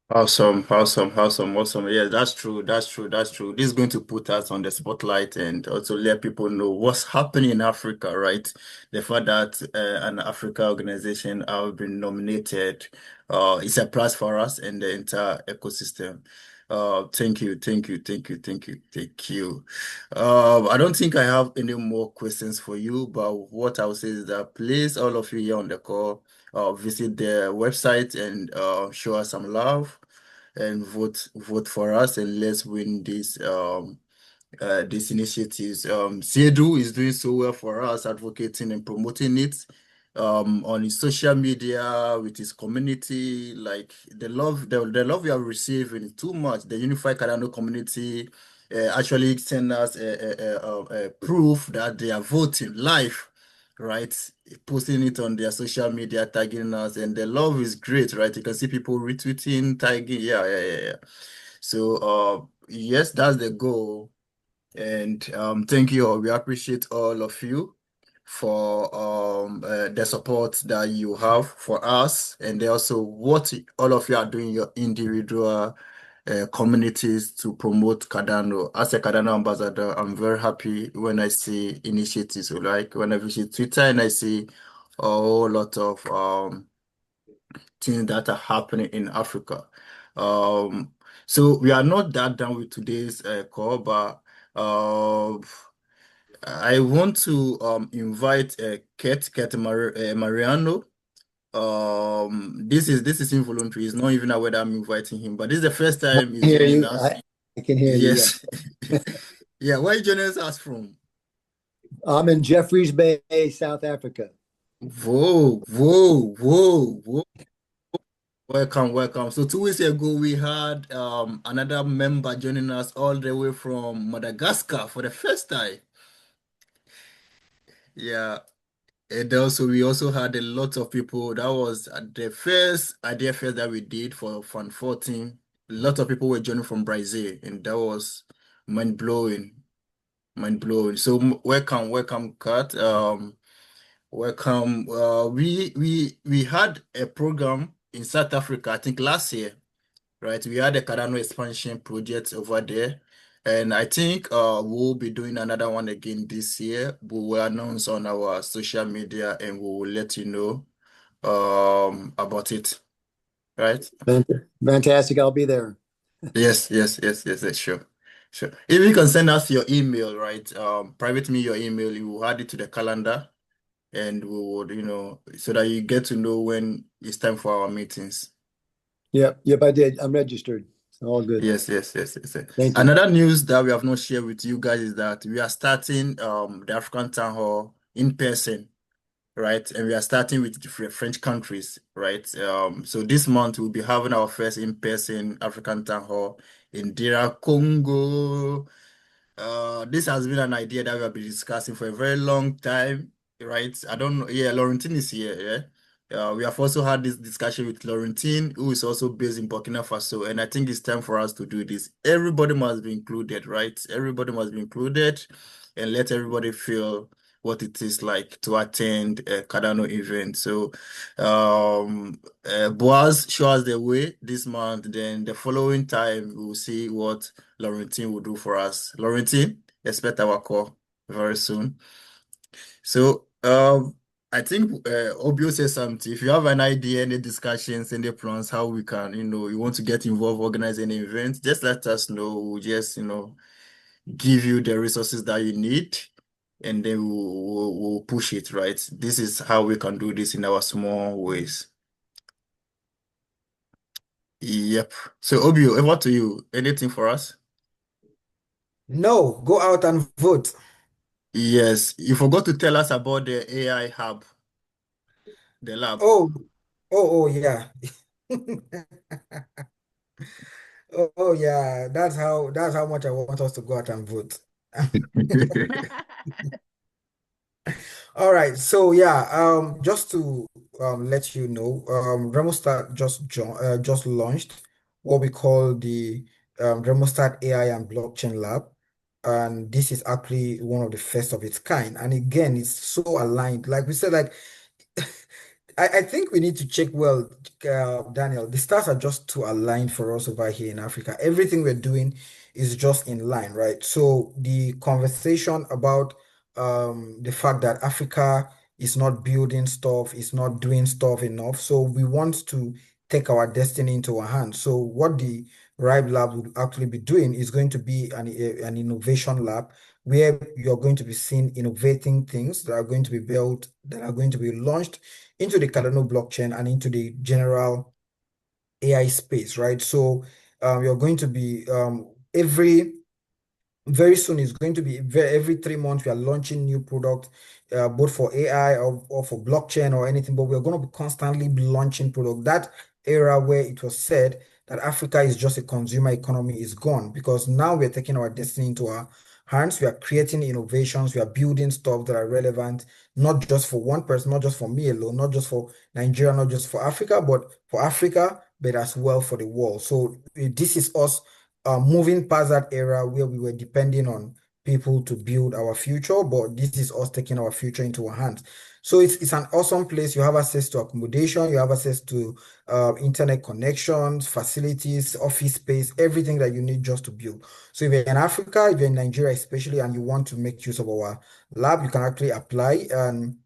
S1: Awesome, awesome, awesome, awesome. Yeah, that's true. That's true. That's true. This is going to put us on the spotlight and also let people know what's happening in Africa, right? The fact that an Africa organization have been nominated is a plus for us and the entire ecosystem. Thank you, thank you, thank you, thank you, thank you. I don't think I have any more questions for you, but what I will say is that please, all of you here on the call, visit their website and show us some love and vote for us and let's win these initiatives. Siedu is doing so well for us, advocating and promoting it on his social media with his community. Like the love we are receiving is too much. The Unified Cardano community actually send us a proof that they are voting live, right? Posting it on their social media, tagging us, and the love is great, right? You can see people retweeting, tagging. Yeah, yeah, yeah, yeah. So, yes, that's the goal. And thank you all. We appreciate all of you for the support that you have for us, and also what all of you are doing your individual communities to promote Cardano. As a Cardano ambassador, I'm very happy when I see initiatives. Like when I visit Twitter and I see a whole lot of things that are happening in Africa. Um, so we are not that done with today's call, but uh, I want to invite Mariano. This is involuntary. He's not even aware that I'm inviting him, but this is the first
S4: I
S1: time he's
S4: can hear
S1: joining
S4: you.
S1: us.
S4: I can hear you. Yeah.
S1: Yes. Yeah, where are you joining us from?
S4: I'm in Jeffreys Bay, South Africa.
S1: Whoa, whoa, whoa, whoa. Welcome, welcome. So 2 weeks ago we had another member joining us all the way from Madagascar for the first time. Yeah. And also we also had a lot of people. That was the first idea fest that we did for Fund 14. A lot of people were joining from Brazil, and that was mind blowing. Mind blowing. So welcome, welcome, Kat. Welcome. We had a program in South Africa, I think last year, right? We had a Cardano expansion project over there. And I think we'll be doing another one again this year. We will announce on our social media and we will let you know about it, right?
S4: Fantastic. I'll be there.
S1: Yes, yes, yes, yes, yes, sure. Sure. If you can send us your email, right? Private me your email, you will add it to the calendar and we would, so that you get to know when it's time for our meetings.
S4: Yep. Yep. I did. I'm registered. All good.
S1: Yes, yes, yes, yes, yes.
S4: Thank you.
S1: Another news that we have not shared with you guys is that we are starting the African Town Hall in person, right? And we are starting with different French countries, right? So this month we'll be having our first in-person African Town Hall in DR Congo. This has been an idea that we have been discussing for a very long time, right? I don't know. Yeah, Laurentine is here. Yeah. We have also had this discussion with Laurentine, who is also based in Burkina Faso, and I think it's time for us to do this. Everybody must be included, right? Everybody must be included, and let everybody feel what it is like to attend a Cardano event. So, Boaz show us the way this month. Then the following time, we'll see what Laurentine will do for us. Laurentine, expect our call very soon. So, I think Obio says something. If you have an idea, any discussions, any plans, how we can, you want to get involved, organize any events, just let us know. We'll just, give you the resources that you need, and then we'll push it, right? This is how we can do this in our small ways. Yep. So, Obio, over to you. Anything for us?
S2: No, go out and vote.
S1: Yes, you forgot to tell us about the AI hub, the lab.
S2: Oh, oh, yeah. Oh, yeah. That's how much I want us to go out and vote. All right. So yeah, just to let you know, Remostat just launched what we call the Remostat AI and Blockchain Lab. And this is actually one of the first of its kind. And again, it's so aligned. Like we said, like I think we need to check well, Daniel. The stars are just too aligned for us over here in Africa. Everything we're doing is just in line, right? So the conversation about the fact that Africa is not building stuff, is not doing stuff enough. So we want to take our destiny into our hands. So what the RIBE Lab will actually be doing is going to be an innovation lab where you're going to be seeing innovating things that are going to be built, that are going to be launched into the Cardano blockchain and into the general AI space, right? So you're going to be very soon it's going to be every 3 months we are launching new products, both for AI or for blockchain or anything, but we're going to be constantly launching product. That era where it was said that Africa is just a consumer economy is gone, because now we're taking our destiny into our hands. We are creating innovations, we are building stuff that are relevant, not just for one person, not just for me alone, not just for Nigeria, not just for Africa, but for Africa, but as well for the world. So this is us moving past that era where we were depending on people to build our future, but this is us taking our future into our hands. So it's an awesome place. You have access to accommodation, you have access to internet connections, facilities, office space, everything that you need just to build. So if you're in Africa, if you're in Nigeria especially, and you want to make use of our lab, you can actually apply. And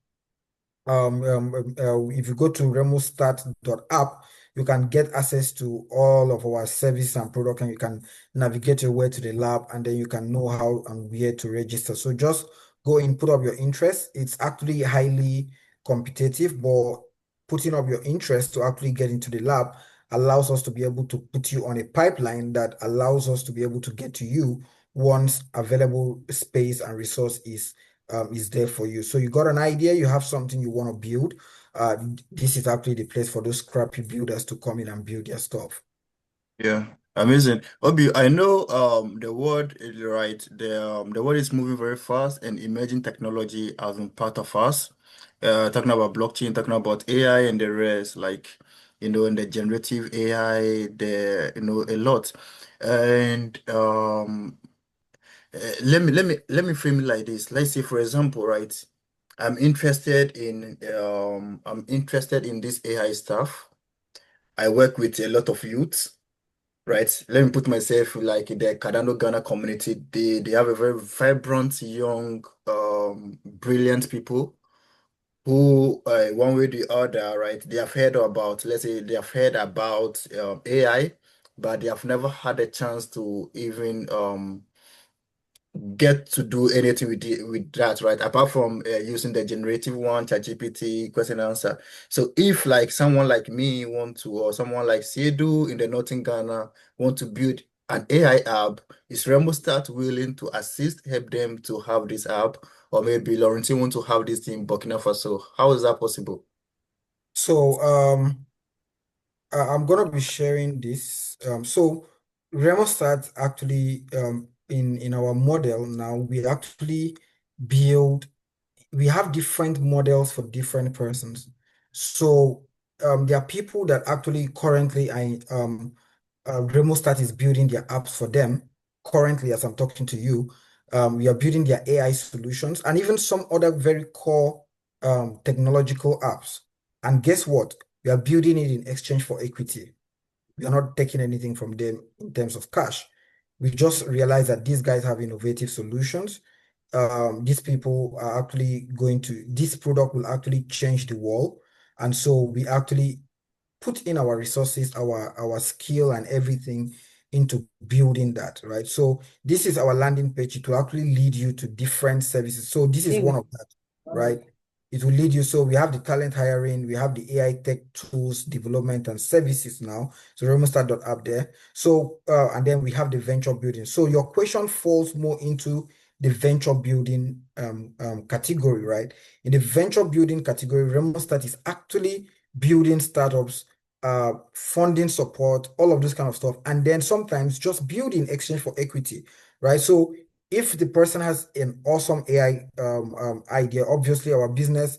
S2: if you go to remostart.app, you can get access to all of our services and product, and you can navigate your way to the lab, and then you can know how and where to register. So just go in, put up your interest. It's actually highly competitive, but putting up your interest to actually get into the lab allows us to be able to put you on a pipeline that allows us to be able to get to you once available space and resource is there for you. So you got an idea, you have something you want to build. This is actually the place for those scrappy builders to come in and build their stuff.
S1: Yeah, amazing. Obi, I know the world is right. The world is moving very fast, and emerging technology has been part of us. Talking about blockchain, talking about AI and the rest, like and the generative AI, a lot. And let me frame it like this. Let's say, for example, right, I'm interested in this AI stuff. I work with a lot of youths, right? Let me put myself like in the Cardano Ghana community. They have a very vibrant, young, brilliant people who, one way or the other, right? They have heard about, let's say, they have heard about AI, but they have never had a chance to even get to do anything with that, right? Apart from using the generative one, ChatGPT, question and answer. So if like someone like me want to, or someone like Siedu in the Northern Ghana want to build an AI app, is Remostat willing to assist, help them to have this app? Or maybe Laurentine want to have this in Burkina Faso. How is that possible?
S2: So I'm gonna be sharing this. So Remostat actually in our model now we actually build we have different models for different persons. So there are people that actually currently Remostat is building their apps for them. Currently, as I'm talking to you, we are building their AI solutions and even some other very core technological apps. And guess what? We are building it in exchange for equity. We are not taking anything from them in terms of cash. We just realize that these guys have innovative solutions. These people are actually this product will actually change the world. And so we actually put in our resources, our skill and everything into building that, right? So this is our landing page. It will actually lead you to different services. So this is one of that, right? It will lead you. So we have the talent hiring, we have the AI tech tools, development and services now. So remostart.app there. So and then we have the venture building. So your question falls more into the venture building category, right? In the venture building category, Remostat is actually building startups, funding support, all of this kind of stuff, and then sometimes just build in exchange for equity, right? So if the person has an awesome AI idea, obviously our business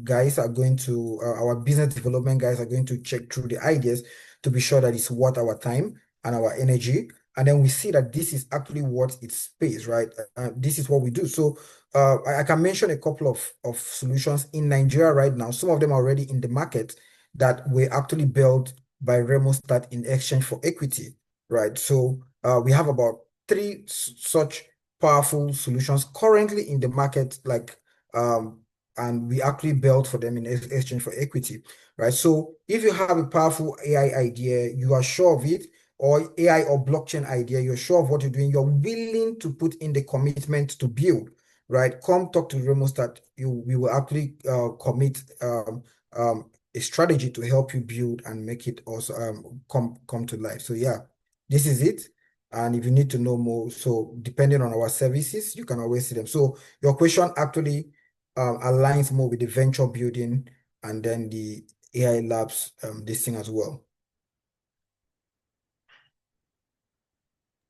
S2: guys are going to, our business development guys are going to check through the ideas to be sure that it's worth our time and our energy. And then we see that this is actually what it pays, right? This is what we do. So I can mention a couple of solutions in Nigeria right now. Some of them are already in the market that were actually built by Remostat in exchange for equity, right? So we have about three such powerful solutions currently in the market, and we actually built for them in exchange for equity, right? So if you have a powerful AI idea, you are sure of it, or AI or blockchain idea, you're sure of what you're doing, you're willing to put in the commitment to build, right? Come talk to Remostat. We will actually commit a strategy to help you build and make it also come to life. So yeah, this is it. And if you need to know more, so depending on our services, you can always see them. So your question actually aligns more with the venture building and then the AI labs this thing as well.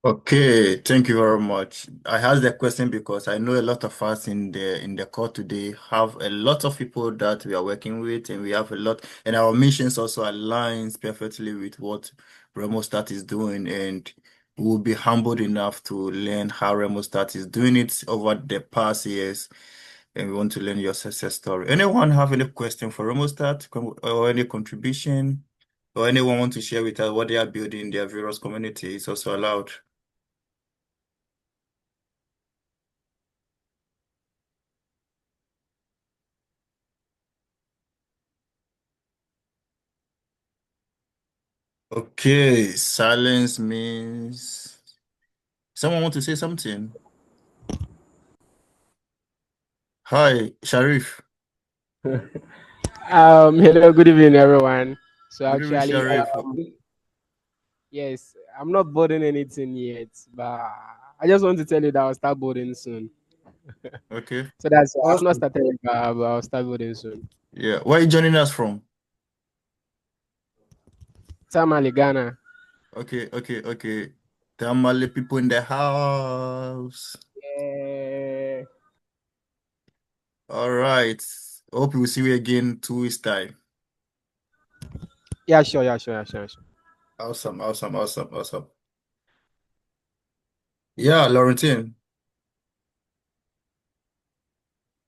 S1: Okay, thank you very much. I asked the question because I know a lot of us in the call today have a lot of people that we are working with, and we have a lot, and our missions also aligns perfectly with what Remostat is doing, and we will be humbled enough to learn how Remostat is doing it over the past years. and we want to learn your success story. Anyone have any question for Romostat or any contribution, or anyone want to share with us what they are building in their various communities? It's also allowed. Okay, silence means someone want to say something. Hi, Sharif.
S5: Hello, good evening, everyone. So
S1: Good evening,
S5: actually,
S1: Sharif.
S5: yes, I'm not boarding anything yet, but I just want to tell you that I'll start boarding soon.
S1: Okay.
S5: So that's I've not
S2: Awesome.
S5: started, but I'll start boarding soon.
S1: Yeah. Where are you joining us from?
S5: Tamale, Ghana.
S1: Okay. Tamale people in the house.
S5: Yeah,
S1: All right. Hope we will see you again 2 weeks time.
S5: yeah, sure.
S1: Awesome. Yeah, Laurentine.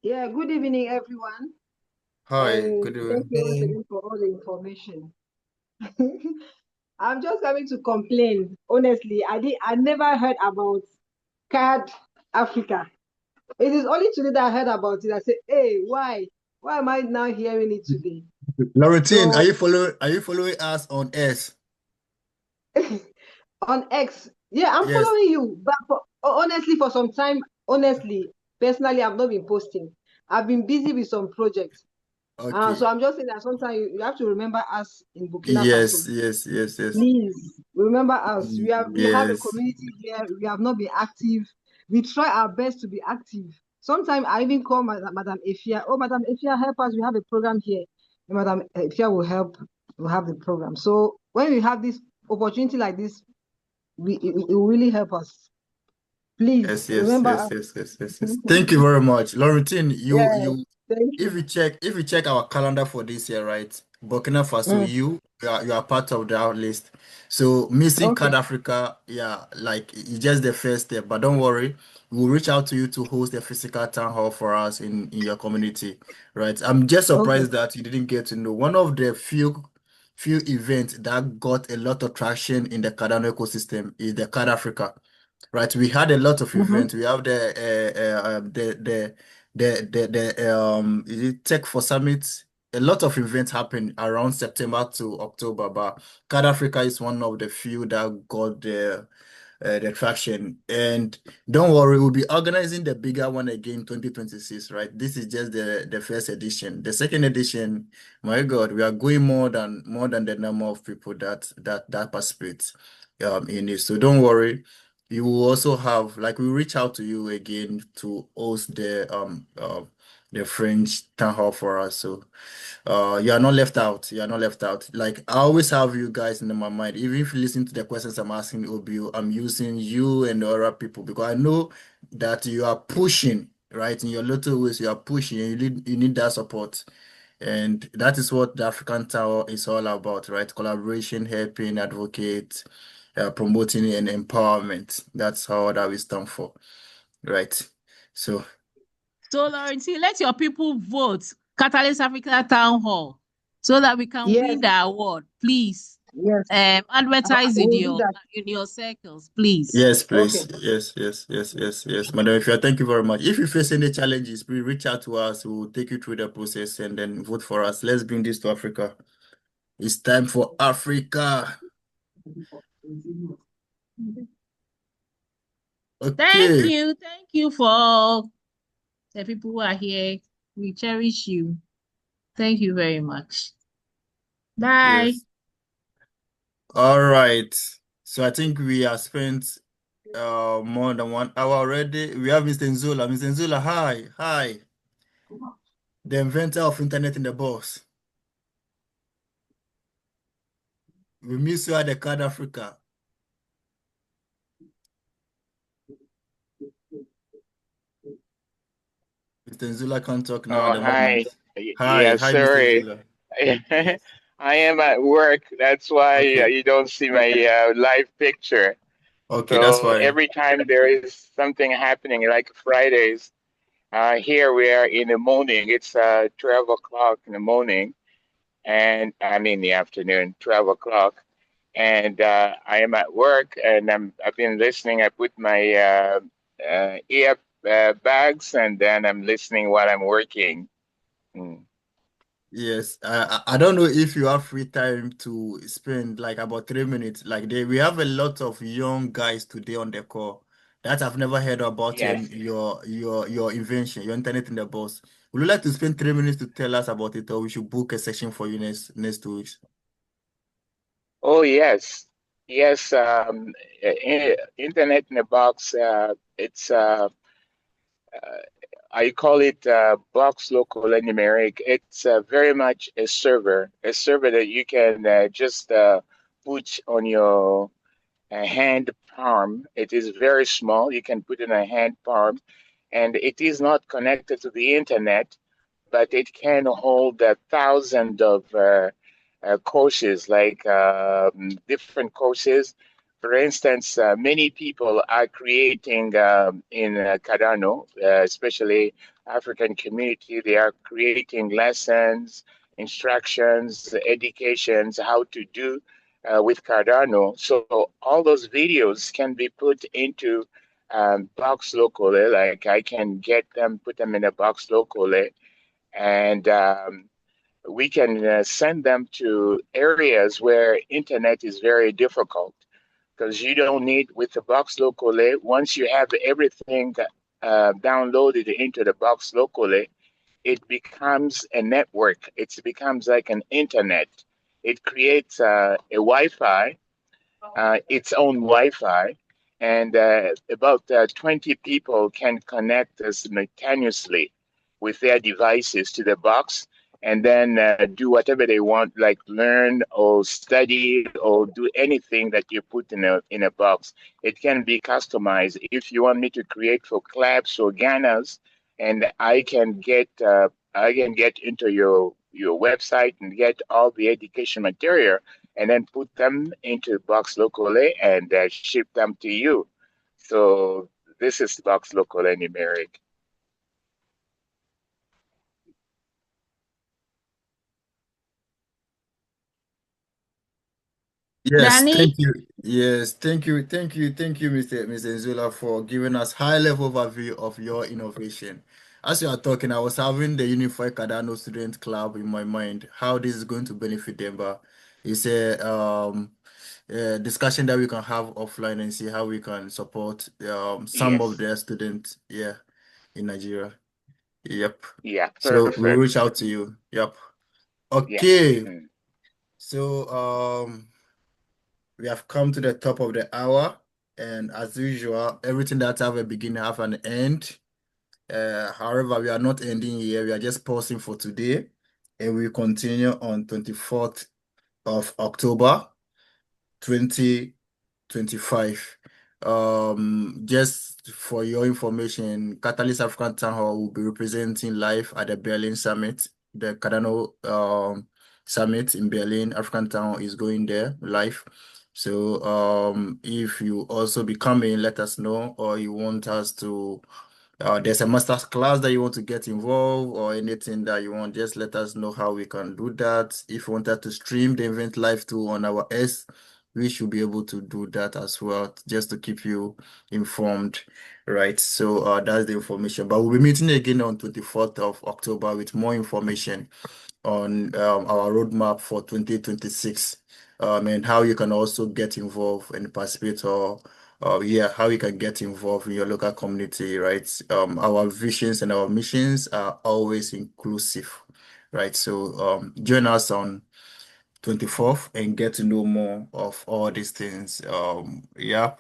S6: Yeah, good evening, everyone.
S1: Hi,
S6: And
S1: good
S6: thank
S1: evening.
S6: you once
S2: Hey,
S6: again for all the information. I'm just coming to complain. Honestly, I never heard about Card Africa. It is only today that I heard about it. I said, hey, why? Why am I now hearing it today?
S1: Laurentine,
S6: So
S1: are you following us on S?
S6: on X, yeah, I'm
S1: Yes.
S6: following you. But honestly, for some time, honestly, personally, I've not been posting. I've been busy with some projects. So
S1: Okay.
S6: I'm just saying that sometimes you have to remember us in Burkina Faso.
S1: Yes.
S6: Please remember us. We have a
S1: Yes.
S6: community here. We have not been active. We try our best to be active. Sometimes I even call Madam Efia. Oh, Madam Efia, help us. We have a program here. And Madam Efia will help. We'll have the program. So when we have this opportunity like this, it will really help us. Please remember us.
S1: Yes. Thank you very much. Laurentine,
S6: Yeah,
S1: you
S6: thank
S1: if
S6: you.
S1: you check our calendar for this year, right? Burkina Faso,
S6: Mm,
S1: you are part of that list. So missing
S6: okay.
S1: Card Africa, yeah, like it's just the first step. But don't worry, we'll reach out to you to host a physical town hall for us in your community, right? I'm just
S6: Okay.
S1: surprised that you didn't get to know one of the few events that got a lot of traction in the Cardano ecosystem is the Card Africa. Right, we had a lot of
S6: Mm-hmm.
S1: events. We have the is it Tech for Summit. A lot of events happen around September to October, but Card Africa is one of the few that got the traction. And don't worry, we'll be organizing the bigger one again 2026, right? This is just the first edition. The second edition, my God, we are going more than the number of people that participate in it. So don't worry. You will also have, like, we reach out to you again to host the French town hall for us. So you are not left out. You are not left out. Like, I always have you guys in my mind. Even if you listen to the questions I'm asking OBU, I'm using you and the other people because I know that you are pushing, right? In your little ways, you are pushing and you need that support. And that is what the African Tower is all about, right? Collaboration, helping, advocate, promoting and empowerment. That's all that we stand for, right? So
S7: So, Laurentine, let your people vote Catalyst Africa Town Hall so that we can
S6: Yes,
S7: win the award. Please
S6: yes. I
S7: advertise in
S6: will do
S7: your
S6: that.
S7: circles, please.
S1: yes,
S6: Okay.
S1: please. Yes. Madam, if you thank you very much. If you face any challenges, please reach out to us. We'll take you through the process and then vote for us. Let's bring this to Africa. It's time for Africa.
S7: Thank
S1: Okay.
S7: you. Thank you for all the people who are here. We cherish you. Thank you very much. Bye.
S1: Yes. All right. So I think we have spent more than 1 hour already. We have Mr. Nzula. Mr. Nzula, hi. The inventor of internet in the box. We miss you at the Card Africa. Mr. Nzula can't talk now at
S8: Oh,
S1: the
S8: hi.
S1: moment.
S8: Yes,
S1: Hi, Mr.
S8: sorry.
S1: Nzula.
S8: I am at work. That's why
S1: Okay,
S8: you don't see my live picture.
S1: okay, that's
S8: So
S1: fine.
S8: every time there is something happening, like Fridays, Here we are in the morning. It's 12 o'clock in the morning, and I mean the afternoon, 12 o'clock. And I am at work, and I've been listening. I put my ear bags, and then I'm listening while I'm working. Mm.
S1: Yes, I don't know if you have free time to spend like about 3 minutes. We have a lot of young guys today on the call that have never heard about
S8: Yes.
S1: your invention, your internet in the box. Would you like to spend 3 minutes to tell us about it, or we should book a session for you next 2 weeks?
S8: Oh, yes. Yes. Internet in a box. It's I call it box local and numeric. It's very much a server that you can just put on your hand palm. It is very small. You can put in a hand palm, and it is not connected to the internet, but it can hold a thousand of courses, like different courses. For instance, many people are creating in Cardano, especially African community, they are creating lessons, instructions, educations, how to do with Cardano. So all those videos can be put into box locally, like I can get them, put them in a box locally, and we can send them to areas where internet is very difficult, because you don't need with the box locally. Once you have everything downloaded into the box locally, it becomes a network. It becomes like an internet. It creates a Wi-Fi, its own Wi-Fi, and about 20 people can connect simultaneously with their devices to the box, and then do whatever they want, like learn or study or do anything that you put in a box. It can be customized. If you want me to create for claps or Ganas, and I can get into your website and get all the education material, and then put them into the box locally and ship them to you. So this is box locally numeric.
S1: Yes,
S7: Danny,
S1: thank you. Yes, thank you, Mr. Nzula, for giving us high-level overview of your innovation. As you are talking, I was having the Unified Cardano Student Club in my mind, how this is going to benefit them, but it's a discussion that we can have offline and see how we can support some of
S8: Yes.
S1: their students, yeah, in Nigeria. Yep.
S8: Yeah,
S1: So we'll
S8: perfect.
S1: reach out to you. Yep.
S8: Yeah.
S1: Okay.
S8: Mm.
S1: So we have come to the top of the hour, and as usual, everything that have a beginning have an end. However, we are not ending here. We are just pausing for today, and we continue on 24th of October, 2025. Just for your information, Catalyst African Town Hall will be representing live at the Berlin Summit. The Cardano Summit in Berlin, African Town Hall is going there live. So if you also be coming, let us know, or you want us to there's a master class that you want to get involved or anything that you want, just let us know how we can do that. If you wanted to stream the event live too on our S, we should be able to do that as well, just to keep you informed, right? So that's the information. But we'll be meeting again on 24th of October with more information on our roadmap for 2026, and how you can also get involved and participate, or yeah, how you can get involved in your local community, right? Our visions and our missions are always inclusive, right? So join us on 24th and get to know more of all these things. Yeah.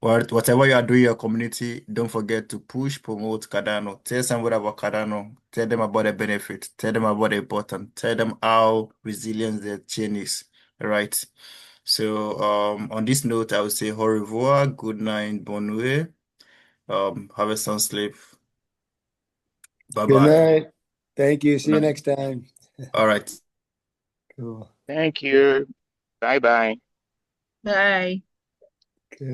S1: Whatever you are doing in your community, don't forget to push, promote Cardano. Tell somebody about Cardano. Tell them about the benefit. Tell them about the importance. Tell them how resilient the chain is. Right. So on this note, I will say au revoir, good night, bonne nuit. Have a sound sleep. Bye
S4: Good
S1: bye.
S4: night. Thank you.
S1: Good
S4: See you
S1: night.
S4: next time.
S1: All right.
S4: Cool.
S8: Thank you. Bye bye.
S7: bye.